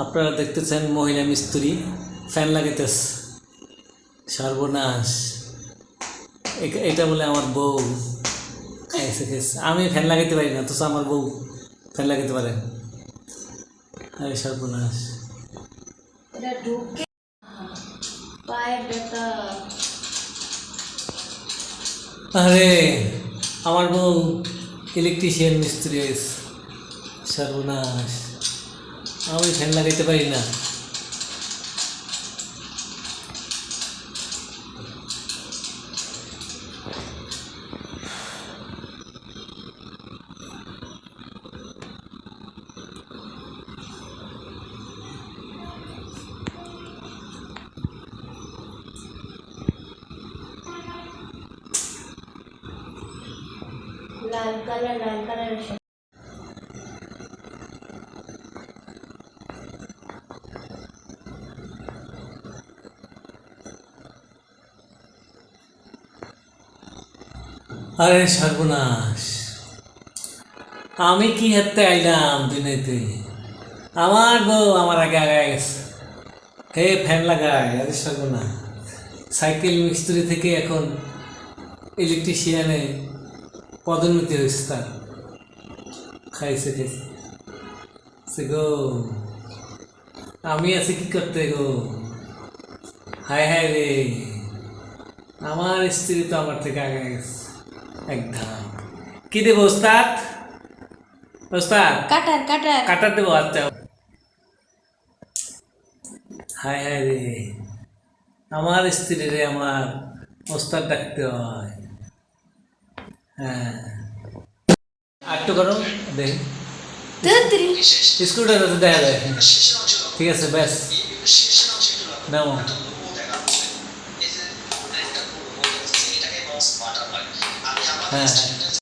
আপনারা দেখতেছেন মহিলা মিস্ত্রি ফ্যান লাগাইতেছে। সর্বনাশ! এটা বলে আমার বউ খাইছে খেয়েছে। আমি ফ্যান লাগাইতে পারি না, তো আমার বউ ফ্যান লাগাইতে পারে। আরে সর্বনাশ! আরে আমার বউ ইলেকট্রিশিয়ান মিস্ত্রি হয়েছে। সর্বনাশ! আমি ফ্যান লাগাইতে পারি না। লাল কালার আরে সর্বনাশ! আমি কি হাতে আইলাম দুনিয়াতে? আমার বউ আমার আগে আগায় গেছে। হে ফ্যান লাগায়! আরে সর্বনাশ! সাইকেল মিস্ত্রি থেকে এখন ইলেকট্রিশিয়ানে পদোন্নতি হয়েছে তার। খাইছে খাইছে সে গো। আমি আছি কি করতে গো? হায় হায় রে! আমার স্ত্রী তো আমার থেকে আগে গেছে একদম। কি দেবো ওস্তাদ? ওস্তাদ কাটার কাটার দেবো? আচ্ছা। হায় হায় রে! আমার স্ত্রী রে আমার ওস্তাদ ডাকতে হয়। হ্যাঁ, আটটু করো দেখ। স্ক্রুটা যাতে দেখা যায়। ঠিক আছে, ব্যাস নাও। হ্যাঁ হ্যাঁ